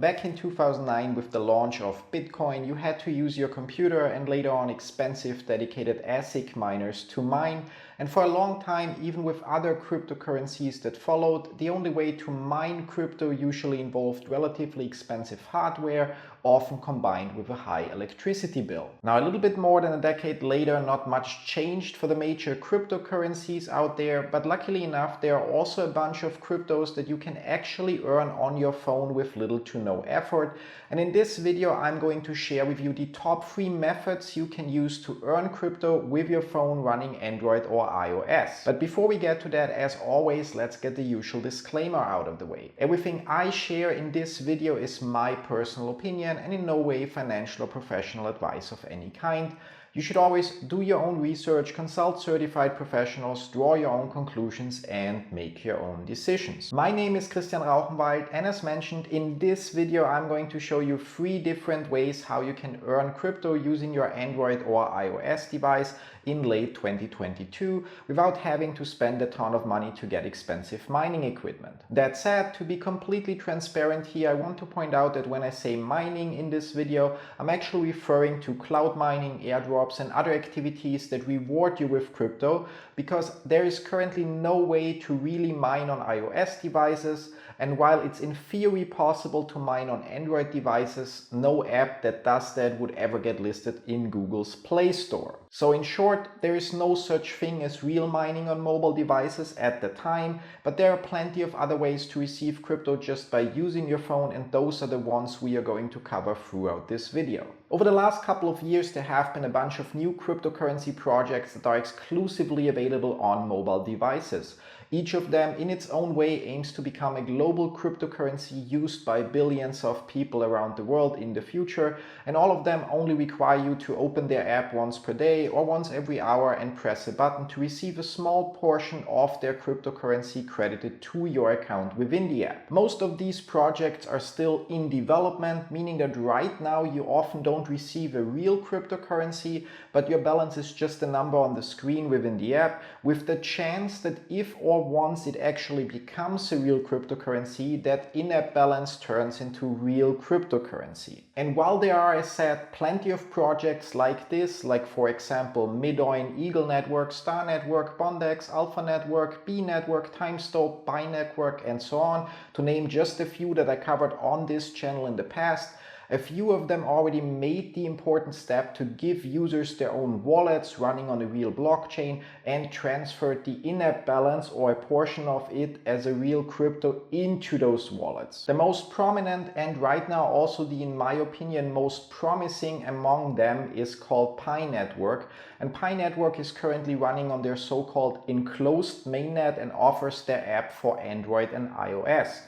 Back in 2009, with the launch of Bitcoin, you had to use your computer and later on expensive dedicated ASIC miners to mine. And for a long time, even with other cryptocurrencies that followed, the only way to mine crypto usually involved relatively expensive hardware, often combined with a high electricity bill. Now, a little bit more than a decade later, not much changed for the major cryptocurrencies out there, but luckily enough, there are also a bunch of cryptos that you can actually earn on your phone with little to no effort. And in this video, I'm going to share with you the top 3 methods you can use to earn crypto with your phone running Android or iOS. But before we get to that, as always, let's get the usual disclaimer out of the way. Everything I share in this video is my personal opinion and in no way financial or professional advice of any kind. You should always do your own research, consult certified professionals, draw your own conclusions and make your own decisions. My name is Rauchenwald, and as mentioned, in this video I'm going to show you 3 different ways how you can earn crypto using your Android or iOS device in late 2022 without having to spend a ton of money to get expensive mining equipment. That said, to be completely transparent here, I want to point out that when I say mining in this video, I'm actually referring to cloud mining, airdrops and other activities that reward you with crypto, because there is currently no way to really mine on iOS devices, and while it's in theory possible to mine on Android devices, no app that does that would ever get listed in Google's Play Store. So in short, there is no such thing as real mining on mobile devices at the time, but there are plenty of other ways to receive crypto just by using your phone, and those are the ones we are going to cover throughout this video. Over the last couple of years, there have been a bunch of new cryptocurrency projects that are exclusively available on mobile devices. Each of them in its own way aims to become a global cryptocurrency used by billions of people around the world in the future, and all of them only require you to open their app once per day or once every hour and press a button to receive a small portion of their cryptocurrency credited to your account within the app. Most of these projects are still in development, meaning that right now you often don't receive a real cryptocurrency, but your balance is just a number on the screen within the app, with the chance that if or once it actually becomes a real cryptocurrency, that in-app balance turns into real cryptocurrency. And while there are, as said, plenty of projects like this, like for example Midoin, Eagle Network, Star Network, Bondex, Alpha Network, B Network, Timestamp, Buy Network and so on, to name just a few that I covered on this channel in the past, a few of them already made the important step to give users their own wallets running on a real blockchain and transferred the in-app balance or a portion of it as a real crypto into those wallets. The most prominent and right now also the, in my opinion, most promising among them is called Pi Network. And Pi Network is currently running on their so-called enclosed mainnet and offers their app for Android and iOS.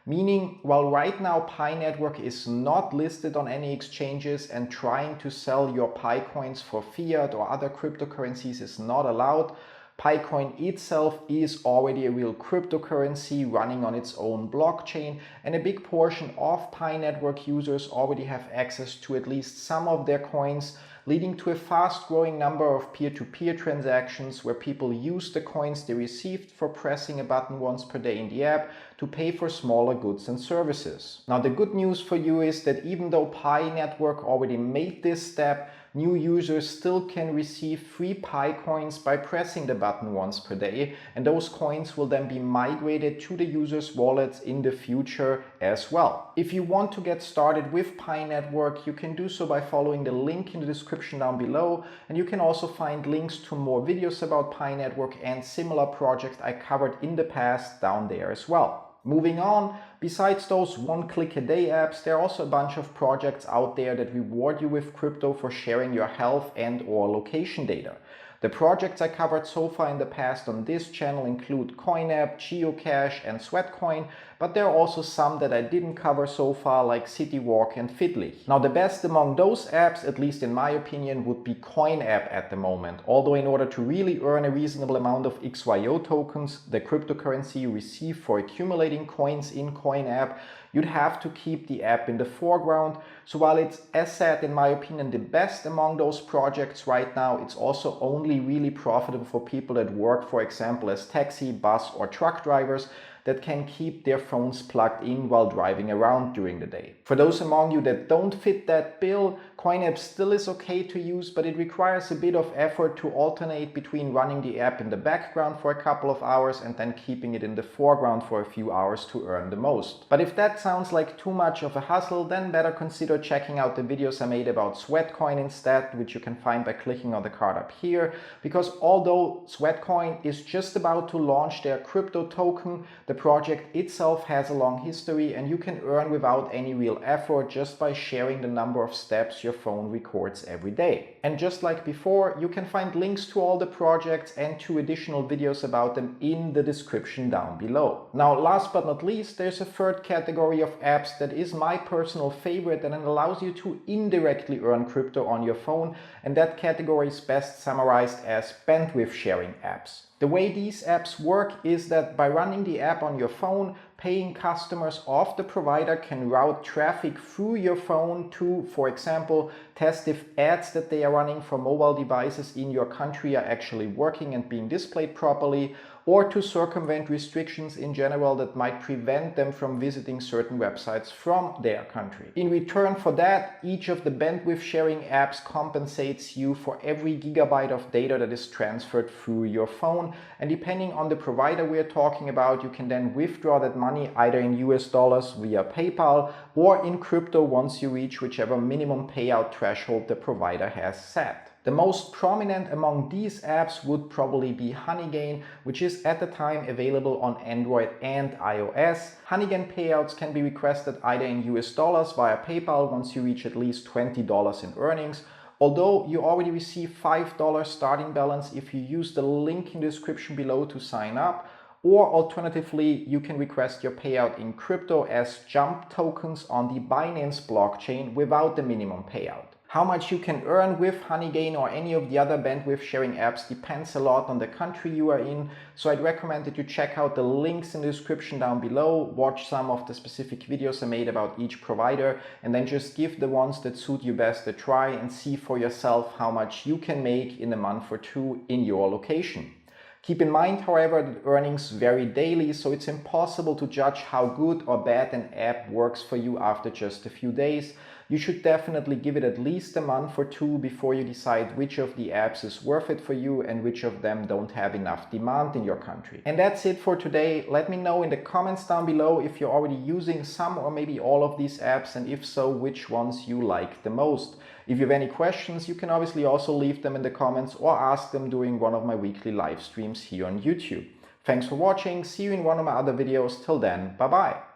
Meaning, while right now Pi Network is not listed on any exchanges and trying to sell your Pi coins for fiat or other cryptocurrencies is not allowed, Picoin itself is already a real cryptocurrency running on its own blockchain, and a big portion of Pi Network users already have access to at least some of their coins, leading to a fast-growing number of peer-to-peer transactions where people use the coins they received for pressing a button once per day in the app to pay for smaller goods and services. Now, the good news for you is that even though Pi Network already made this step, new users still can receive free Pi coins by pressing the button once per day, and those coins will then be migrated to the user's wallets in the future as well. If you want to get started with Pi Network, you can do so by following the link in the description down below, and you can also find links to more videos about Pi Network and similar projects I covered in the past down there as well. Moving on, besides those one-click-a-day apps, there are also a bunch of projects out there that reward you with crypto for sharing your health and or location data. The projects I covered so far in the past on this channel include CoinApp, Geocache and Sweatcoin, but there are also some that I didn't cover so far, like CityWalk and Fitlich. Now, the best among those apps, at least in my opinion, would be CoinApp at the moment, although in order to really earn a reasonable amount of XYO tokens, the cryptocurrency you receive for accumulating coins in CoinApp, you'd have to keep the app in the foreground. So while it's, as said, in my opinion, the best among those projects right now, it's also only really profitable for people that work, for example, as taxi, bus or truck drivers. that can keep their phones plugged in while driving around during the day. For those among you that don't fit that bill, CoinApp still is okay to use, but it requires a bit of effort to alternate between running the app in the background for a couple of hours and then keeping it in the foreground for a few hours to earn the most. But if that sounds like too much of a hassle, then better consider checking out the videos I made about Sweatcoin instead, which you can find by clicking on the card up here, because although Sweatcoin is just about to launch their crypto token, the project itself has a long history and you can earn without any real effort just by sharing the number of steps your phone records every day. And just like before, you can find links to all the projects and 2 additional videos about them in the description down below. Now, last but not least, there's a third category of apps that is my personal favorite and it allows you to indirectly earn crypto on your phone, and that category is best summarized as bandwidth sharing apps. The way these apps work is that by running the app on your phone, paying customers of the provider can route traffic through your phone to, for example, test if ads that they are running for mobile devices in your country are actually working and being displayed properly, or to circumvent restrictions in general that might prevent them from visiting certain websites from their country. In return for that, each of the bandwidth sharing apps compensates you for every gigabyte of data that is transferred through your phone, and depending on the provider we're talking about, you can then withdraw that money either in US dollars via PayPal or in crypto once you reach whichever minimum payout threshold the provider has set. The most prominent among these apps would probably be Honeygain, which is at the time available on Android and iOS. Honeygain payouts can be requested either in US dollars via PayPal once you reach at least $20 in earnings, although you already receive $5 starting balance if you use the link in the description below to sign up, or alternatively, you can request your payout in crypto as jump tokens on the Binance blockchain without the minimum payout. How much you can earn with Honeygain or any of the other bandwidth sharing apps depends a lot on the country you are in, so I'd recommend that you check out the links in the description down below, watch some of the specific videos I made about each provider, and then just give the ones that suit you best a try and see for yourself how much you can make in a month or 2 in your location. Keep in mind, however, that earnings vary daily, so it's impossible to judge how good or bad an app works for you after just a few days. You should definitely give it at least a month or 2 before you decide which of the apps is worth it for you and which of them don't have enough demand in your country. And that's it for today. Let me know in the comments down below if you're already using some or maybe all of these apps, and if so, which ones you like the most. If you have any questions, you can obviously also leave them in the comments or ask them during one of my weekly live streams here on YouTube. Thanks for watching. See you in one of my other videos. Till then, bye bye.